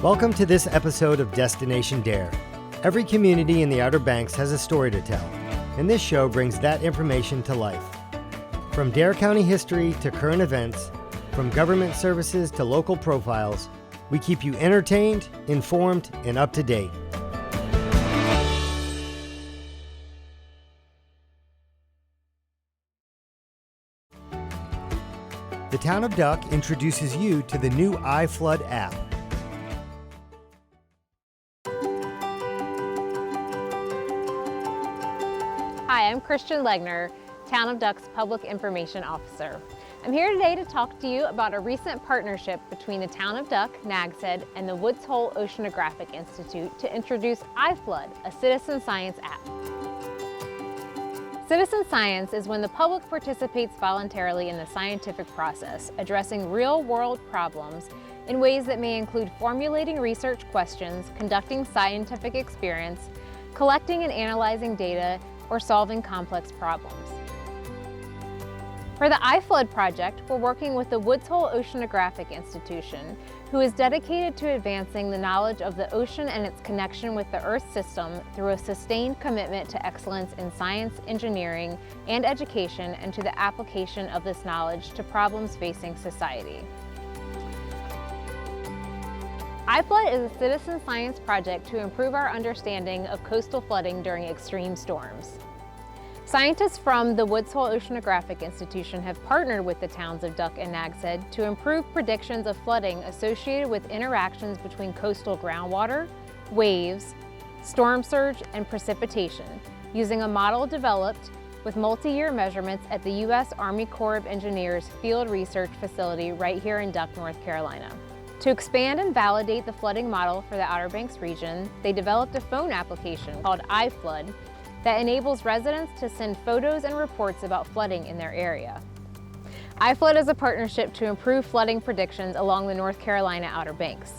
Welcome to this episode of Destination Dare. Every community in the Outer Banks has a story to tell, and this show brings that information to life. From Dare County history to current events, from government services to local profiles, we keep you entertained, informed, and up to date. The Town of Duck introduces you to the new iFlood app. Hi, I'm Christian Legner, Town of Duck's Public Information Officer. I'm here today to talk to you about a recent partnership between the Town of Duck, Nags Head, and the Woods Hole Oceanographic Institute to introduce iFlood, a citizen science app. Citizen science is when the public participates voluntarily in the scientific process, addressing real-world problems in ways that may include formulating research questions, conducting scientific experiments, collecting and analyzing data, or solving complex problems. For the iFlood project, we're working with the Woods Hole Oceanographic Institution, who is dedicated to advancing the knowledge of the ocean and its connection with the Earth system through a sustained commitment to excellence in science, engineering, and education, and to the application of this knowledge to problems facing society. iFlood is a citizen science project to improve our understanding of coastal flooding during extreme storms. Scientists from the Woods Hole Oceanographic Institution have partnered with the towns of Duck and Nags Head to improve predictions of flooding associated with interactions between coastal groundwater, waves, storm surge, and precipitation, using a model developed with multi-year measurements at the U.S. Army Corps of Engineers Field Research Facility right here in Duck, North Carolina. To expand and validate the flooding model for the Outer Banks region, they developed a phone application called iFlood that enables residents to send photos and reports about flooding in their area. iFlood is a partnership to improve flooding predictions along the North Carolina Outer Banks.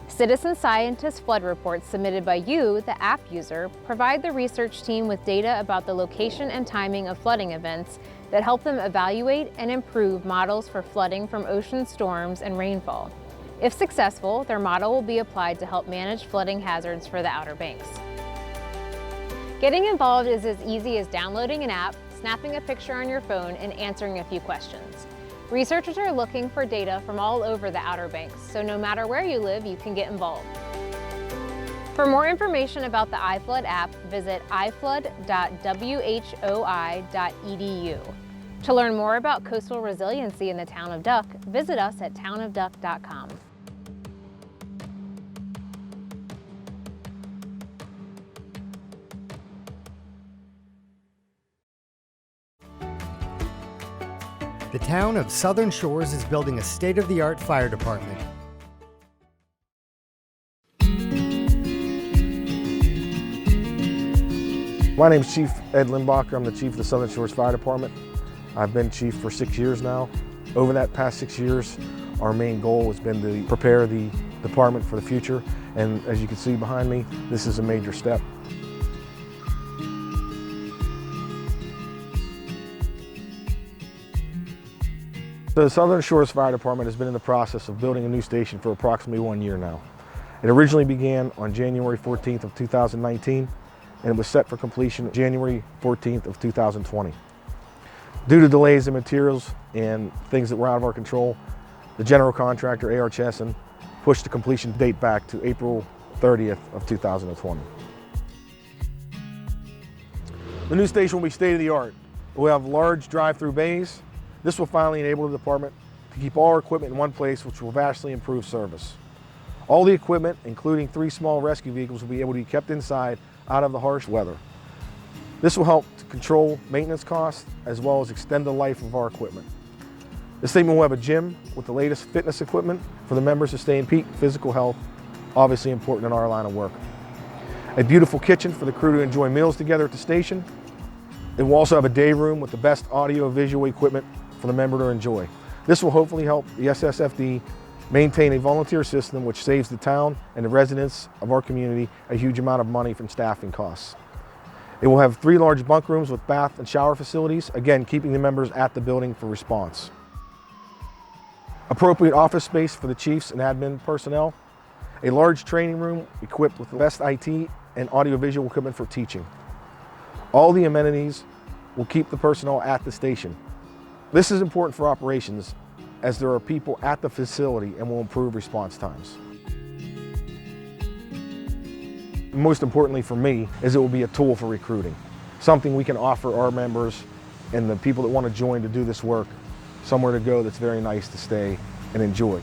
Citizen scientist flood reports submitted by you, the app user, provide the research team with data about the location and timing of flooding events that help them evaluate and improve models for flooding from ocean storms and rainfall. If successful, their model will be applied to help manage flooding hazards for the Outer Banks. Getting involved is as easy as downloading an app, snapping a picture on your phone, and answering a few questions. Researchers are looking for data from all over the Outer Banks, so no matter where you live, you can get involved. For more information about the iFlood app, visit iflood.whoi.edu. To learn more about coastal resiliency in the Town of Duck, visit us at townofduck.com. The town of Southern Shores is building a state-of-the-art fire department. My name is Chief Ed Limbacher. I'm the Chief of the Southern Shores Fire Department. I've been Chief for 6 years now. Over that past 6 years, our main goal has been to prepare the department for the future. And as you can see behind me, this is a major step. The Southern Shores Fire Department has been in the process of building a new station for approximately 1 year now. It originally began on January 14th of 2019, and it was set for completion January 14th of 2020. Due to delays in materials and things that were out of our control, the general contractor, A.R. Chesson, pushed the completion date back to April 30th of 2020. The new station will be state-of-the-art. We'll have large drive-through bays. This will finally enable the department to keep all our equipment in one place, which will vastly improve service. All the equipment, including 3 small rescue vehicles, will be able to be kept inside out of the harsh weather. This will help to control maintenance costs as well as extend the life of our equipment. This station will have a gym with the latest fitness equipment for the members to stay in peak physical health, obviously important in our line of work. A beautiful kitchen for the crew to enjoy meals together at the station. It will also have a day room with the best audio-visual equipment for the member to enjoy. This will hopefully help the SSFD maintain a volunteer system which saves the town and the residents of our community a huge amount of money from staffing costs. It will have 3 large bunk rooms with bath and shower facilities, again keeping the members at the building for response. Appropriate office space for the chiefs and admin personnel, A large training room equipped with the best IT and audiovisual equipment for teaching. All the amenities will keep the personnel at the station. This is important for operations as there are people at the facility and will improve response times. Most importantly for me is it will be a tool for recruiting, something we can offer our members and the people that want to join to do this work somewhere to go that's very nice to stay and enjoy.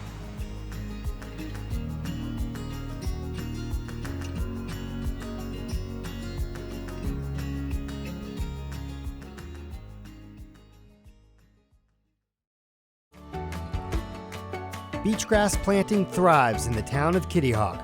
Beachgrass planting thrives in the town of Kitty Hawk.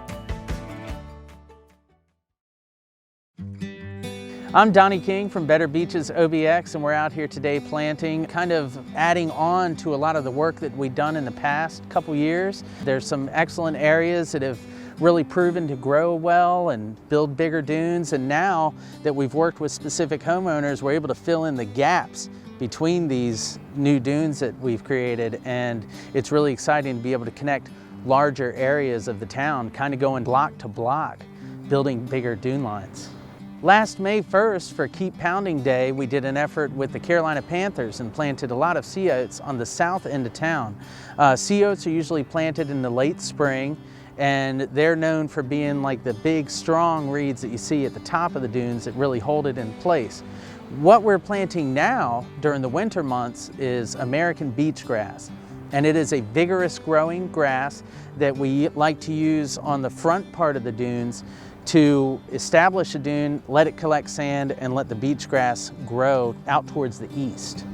I'm Donnie King from Better Beaches OBX, and we're out here today planting, kind of adding on to a lot of the work that we've done in the past couple years. There's some excellent areas that have really proven to grow well and build bigger dunes, and now that we've worked with specific homeowners, we're able to fill in the gaps between these new dunes that we've created, and it's really exciting to be able to connect larger areas of the town, kind of going block to block, building bigger dune lines. Last May 1st for Keep Pounding Day, we did an effort with the Carolina Panthers and planted a lot of sea oats on the south end of town. Sea oats are usually planted in the late spring, and they're known for being like the big strong reeds that you see at the top of the dunes that really hold it in place. What we're planting now during the winter months is American beach grass, and it is a vigorous growing grass that we like to use on the front part of the dunes to establish a dune, let it collect sand, and let the beach grass grow out towards the east.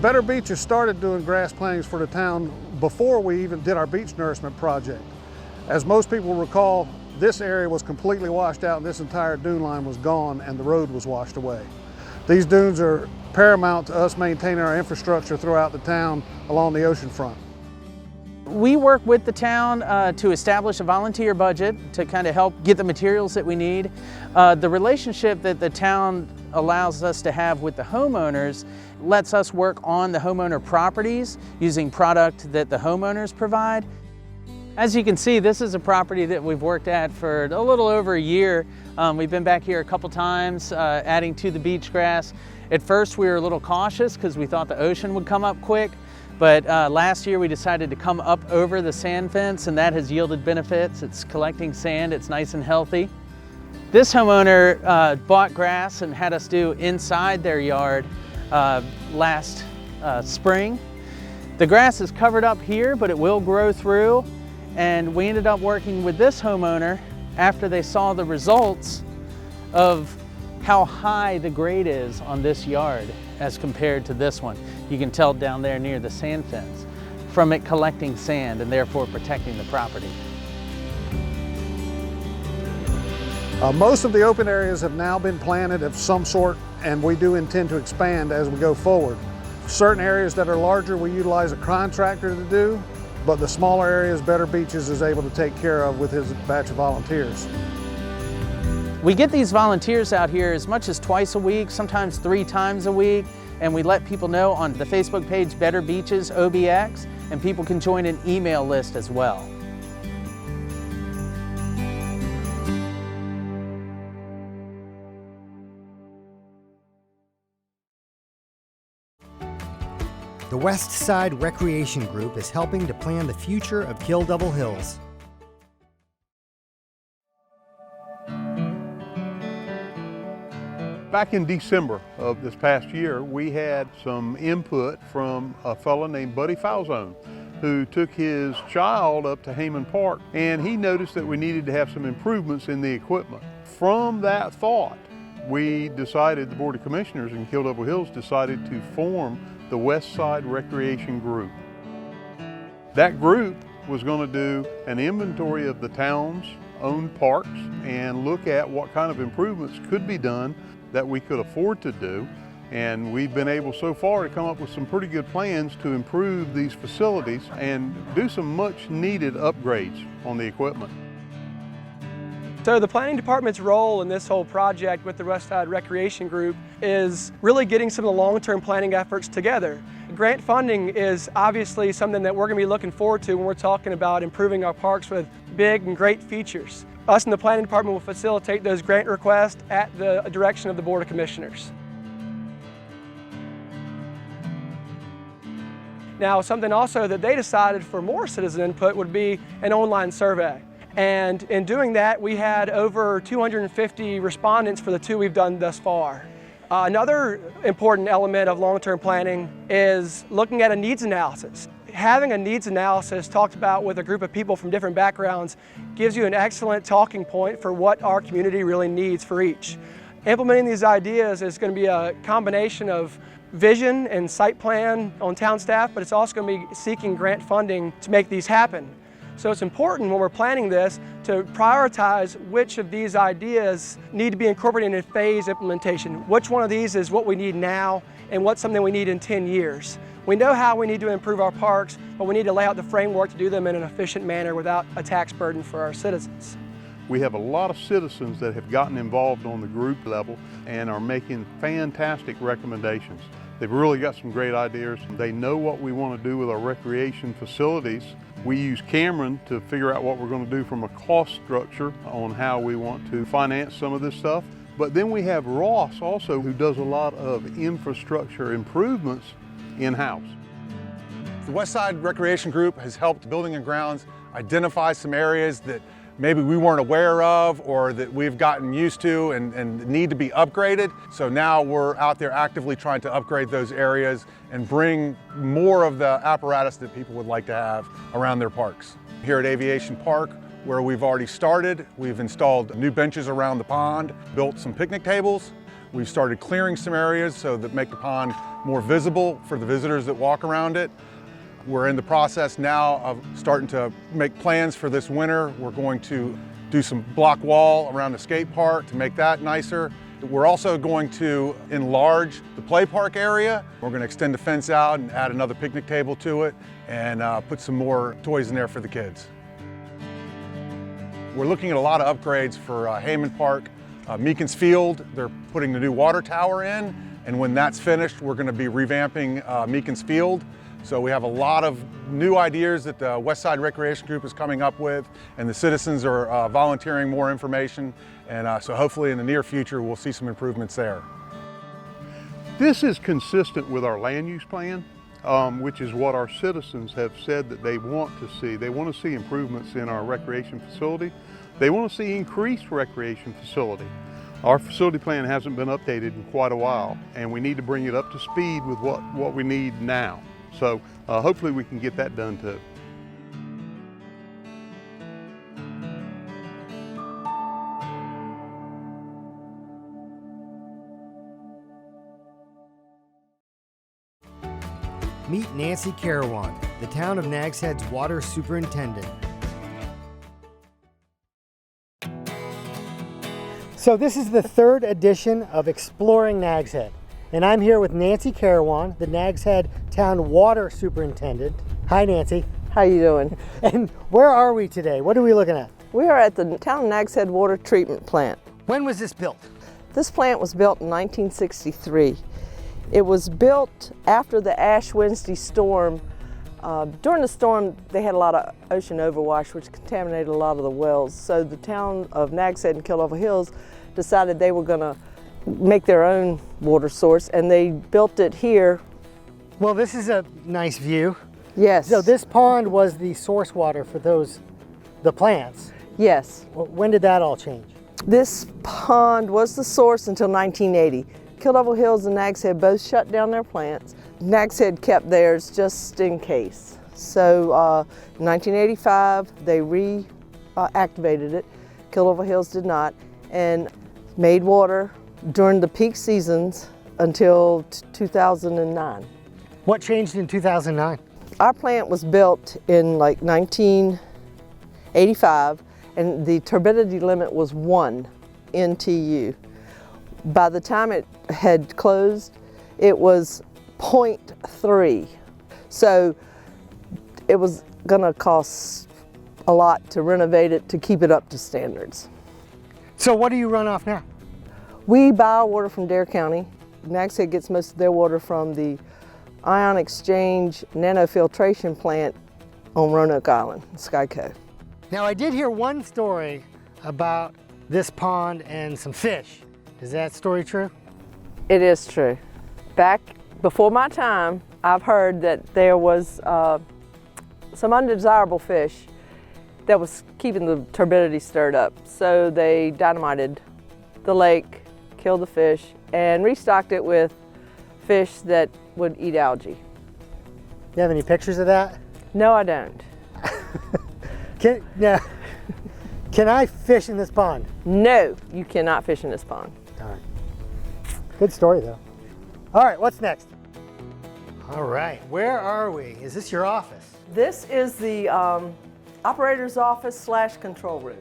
Better Beaches started doing grass plantings for the town before we even did our beach nourishment project. As most people recall, this area was completely washed out and this entire dune line was gone and the road was washed away. These dunes are paramount to us maintaining our infrastructure throughout the town along the ocean front. We work with the town to establish a volunteer budget to kind of help get the materials that we need. The relationship that the town allows us to have with the homeowners lets us work on the homeowner properties using product that the homeowners provide. As you can see, this is a property that we've worked at for a little over a year. We've been back here a couple times adding to the beach grass. At first we were a little cautious because we thought the ocean would come up quick, but last year we decided to come up over the sand fence, and that has yielded benefits. It's collecting sand, it's nice and healthy. This homeowner bought grass and had us do inside their yard last spring. The grass is covered up here, but it will grow through. And we ended up working with this homeowner after they saw the results of how high the grade is on this yard as compared to this one. You can tell down there near the sand fence from it collecting sand and therefore protecting the property. Most of the open areas have now been planted of some sort, and we do intend to expand as we go forward. Certain areas that are larger we utilize a contractor to do, but the smaller areas Better Beaches is able to take care of with his batch of volunteers. We get these volunteers out here as much as twice a week, sometimes 3 times a week, and we let people know on the Facebook page Better Beaches OBX, and people can join an email list as well. The West Side Recreation Group is helping to plan the future of Kill Devil Hills. Back in December of this past year, we had some input from a fellow named Buddy Falzone, who took his child up to Hayman Park, and he noticed that we needed to have some improvements in the equipment. From that thought, we decided, the Board of Commissioners in Kill Devil Hills decided to form the West Side Recreation Group. That group was going to do an inventory of the town's own parks and look at what kind of improvements could be done that we could afford to do. And we've been able so far to come up with some pretty good plans to improve these facilities and do some much needed upgrades on the equipment. So the planning department's role in this whole project with the West Side Recreation Group is really getting some of the long-term planning efforts together. grant funding is obviously something that we're going to be looking forward to when we're talking about improving our parks with big and great features. Us in the Planning Department will facilitate those grant requests at the direction of the Board of Commissioners. Now, something also that they decided for more citizen input would be an online survey. And in doing that, we had over 250 respondents for the two we've done thus far. Another important element of long-term planning is looking at a needs analysis. Having a needs analysis talked about with a group of people from different backgrounds gives you an excellent talking point for what our community really needs for each. Implementing these ideas is going to be a combination of vision and site plan on town staff, but it's also going to be seeking grant funding to make these happen. So it's important when we're planning this to prioritize which of these ideas need to be incorporated in phase implementation. Which one of these is what we need now and what's something we need in 10 years. We know how we need to improve our parks, but we need to lay out the framework to do them in an efficient manner without a tax burden for our citizens. We have a lot of citizens that have gotten involved on the group level and are making fantastic recommendations. They've really got some great ideas. They know what we want to do with our recreation facilities. We use Cameron to figure out what we're going to do from a cost structure on how we want to finance some of this stuff. But then we have Ross also, who does a lot of infrastructure improvements in-house. The Westside Recreation Group has helped Building and Grounds identify some areas that maybe we weren't aware of or that we've gotten used to and need to be upgraded. So now we're out there actively trying to upgrade those areas and bring more of the apparatus that people would like to have around their parks. Here at Aviation Park, where we've already started, we've installed new benches around the pond, built some picnic tables. We've started clearing some areas so that make the pond more visible for the visitors that walk around it. We're in the process now of starting to make plans for this winter. We're going to do some block wall around the skate park to make that nicer. We're also going to enlarge the play park area. We're going to extend the fence out and add another picnic table to it and put some more toys in there for the kids. We're looking at a lot of upgrades for Hayman Park. Meekins Field, they're putting the new water tower in, and when that's finished, we're going to be revamping Meekins Field. So we have a lot of new ideas that the Westside Recreation Group is coming up with, and the citizens are volunteering more information, and so hopefully in the near future we'll see some improvements there. This is consistent with our land use plan, which is what our citizens have said that they want to see. They want to see improvements in our recreation facility. They want to see increased recreation facility. Our facility plan hasn't been updated in quite a while, and we need to bring it up to speed with what we need now. So hopefully we can get that done too. Meet Nancy Carawan, the town of Nags Head's water superintendent. So this is the third edition of Exploring Nags Head, and I'm here with Nancy Carawan, the Nags Head Town Water Superintendent. Hi, Nancy. How you doing? And where are we today? What are we looking at? We are at the Town of Nags Head Water Treatment Plant. When was this built? This plant was built in 1963. It was built after the Ash Wednesday storm. During the storm, they had a lot of ocean overwash, which contaminated a lot of the wells. So the town of Nags Head and Kill Devil Hills decided they were going to make their own water source, and they built it here. Well, this is a nice view. Yes. So this pond was the source water for the plants. Yes. When did that all change? This pond was the source until 1980. Kill Devil Hills and Nags Head both shut down their plants. Nags Head kept theirs just in case. So in 1985, they reactivated it. Kill Devil Hills did not, and made water during the peak seasons until 2009. What changed in 2009? Our plant was built in like 1985, and the turbidity limit was 1 NTU. By the time it had closed, it was 0.3. So it was gonna cost a lot to renovate it to keep it up to standards. So what do you run off now? We buy our water from Dare County. Nags Head gets most of their water from the ion exchange nanofiltration plant on Roanoke Island, Sky Cove. Now, I did hear one story about this pond and some fish. Is that story true? It is true. Back before my time, I've heard that there was some undesirable fish that was keeping the turbidity stirred up. So they dynamited the lake, killed the fish, and restocked it with fish that would eat algae. You have any pictures of that? No, I don't. Can I fish in this pond? No, you cannot fish in this pond. All right. Good story though. All right, what's next? All right, where are we? Is this your office? This is the operator's office / control room.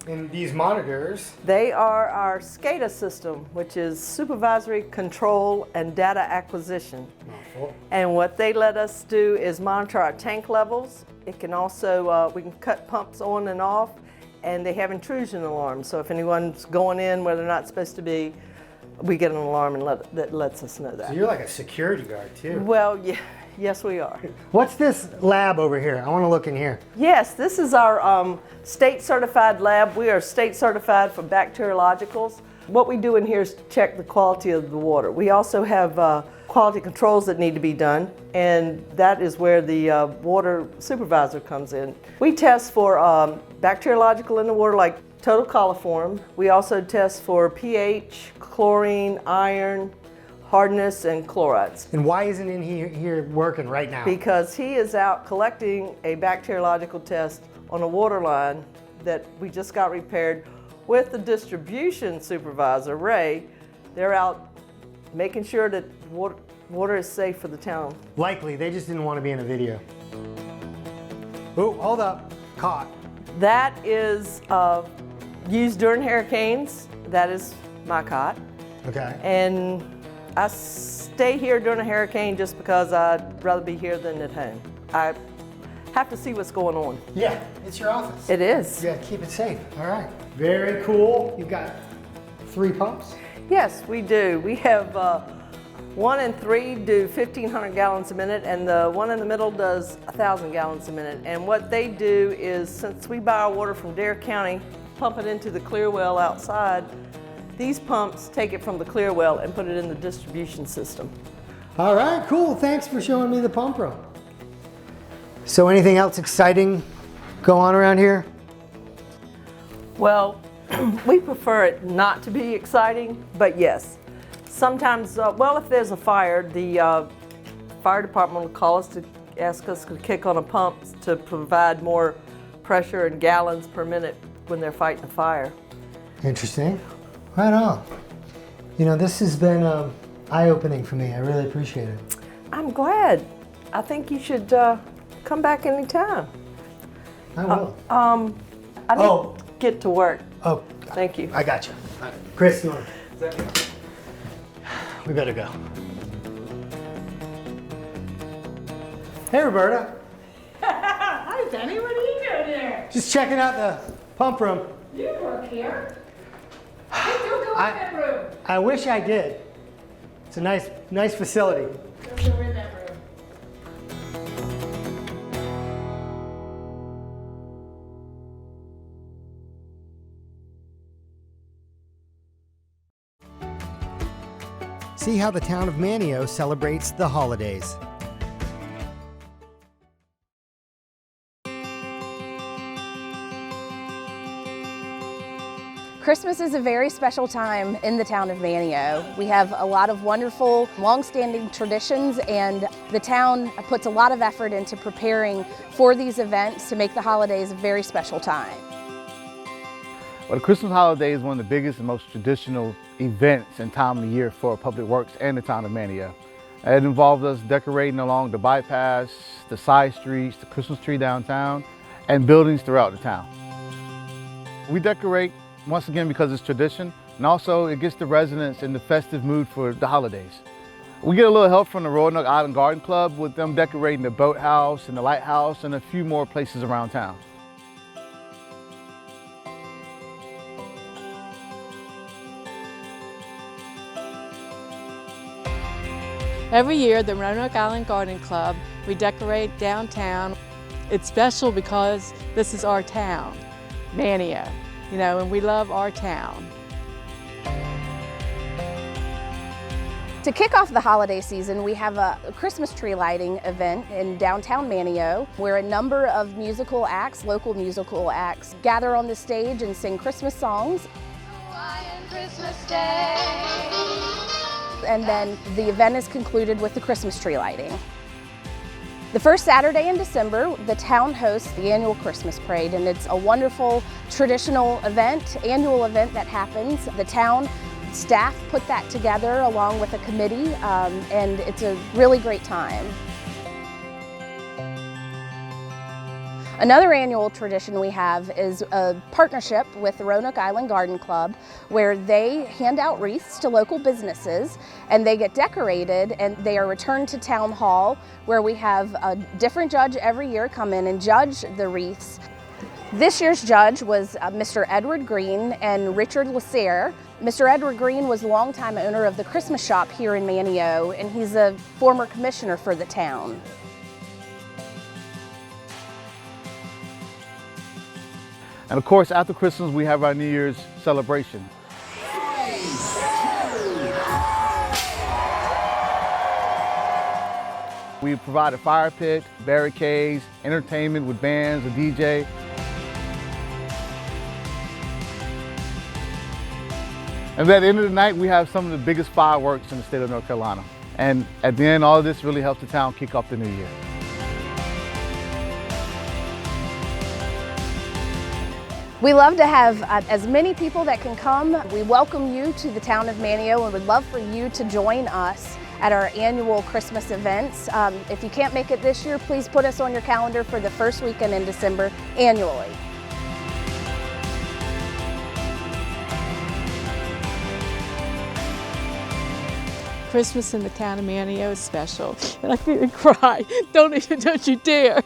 And these monitors? They are our SCADA system, which is supervisory control and data acquisition. And what they let us do is monitor our tank levels. It can also, we can cut pumps on and off, and they have intrusion alarms. So if anyone's going in where they're not supposed to be, we get an alarm and that lets us know that. So you're like a security guard too. Well, yeah, yes we are. What's this lab over here? I want to look in here. Yes, this is our state certified lab. We are state certified for bacteriologicals. What we do in here is check the quality of the water. We also have quality controls that need to be done, and that is where the water supervisor comes in. We test for bacteriological in the water like total coliform. We also test for pH, chlorine, iron, hardness, and chlorides. And why isn't in here working right now? Because he is out collecting a bacteriological test on a water line that we just got repaired with the distribution supervisor, Ray. They're out making sure that water is safe for the town. Likely, they just didn't want to be in a video. Oh, hold up, caught. That is used during hurricanes. That is my cot. Okay. And I stay here during a hurricane just because I'd rather be here than at home. I have to see what's going on. Yeah, it's your office. It is. You gotta keep it safe. All right. Very cool. You've got 3 pumps? Yes, we do. We have 1 and 3 do 1,500 gallons a minute, and the one in the middle does 1,000 gallons a minute. And what they do is, since we buy our water from Dare County, pump it into the clear well outside, these pumps take it from the clear well and put it in the distribution system. All right, cool. Thanks for showing me the pump room. So anything else exciting go on around here? Well, we prefer it not to be exciting, but yes. Sometimes, well, if there's a fire, the fire department will call us to ask us to kick on a pump to provide more pressure and gallons per minute when they're fighting a fire. Interesting. Right on. You know, this has been eye-opening for me. I really appreciate it. I'm glad. I think you should come back anytime. I will. I need to get to work. Oh, thank you. I got you. Chris, you want to? We better go. Hey, Roberta. Hi, Denny. What are you doing here? Just checking out the pump room. You work here. Hey, don't go in that room. I wish I did. It's a nice facility. Don't go in that room. See how the town of Manteo celebrates the holidays. Christmas is a very special time in the town of Manteo. We have a lot of wonderful, long-standing traditions, and the town puts a lot of effort into preparing for these events to make the holidays a very special time. Well, the Christmas holiday is one of the biggest and most traditional events and time of the year for Public Works and the town of Manteo. It involves us decorating along the bypass, the side streets, the Christmas tree downtown, and buildings throughout the town. We decorate once again because it's tradition, and also it gets the residents in the festive mood for the holidays. We get a little help from the Roanoke Island Garden Club with them decorating the boathouse and the lighthouse and a few more places around town. Every year, the Roanoke Island Garden Club, we decorate downtown. It's special because this is our town, Manteo, and we love our town. To kick off the holiday season, we have a Christmas tree lighting event in downtown Manteo, where a number of musical acts, local musical acts, gather on the stage and sing Christmas songs. Christmas Day. And then the event is concluded with the Christmas tree lighting. The first Saturday in December, the town hosts the annual Christmas parade, and it's a wonderful traditional event, annual event that happens. The town staff put that together along with a committee, and it's a really great time. Another annual tradition we have is a partnership with the Roanoke Island Garden Club, where they hand out wreaths to local businesses and they get decorated and they are returned to Town Hall, where we have a different judge every year come in and judge the wreaths. This year's judge was Mr. Edward Green and Richard Lasserre. Mr. Edward Green was a longtime owner of the Christmas shop here in Manteo, and he's a former commissioner for the town. And of course, after Christmas, we have our New Year's celebration. We provide a fire pit, barricades, entertainment with bands, a DJ. And at the end of the night, we have some of the biggest fireworks in the state of North Carolina. And at the end, all of this really helps the town kick off the new year. We love to have as many people that can come. We welcome you to the town of Manteo and would love for you to join us at our annual Christmas events. If you can't make it this year, please put us on your calendar for the first weekend in December annually. Christmas in the town of Manteo is special, and I feel cry. Don't you dare.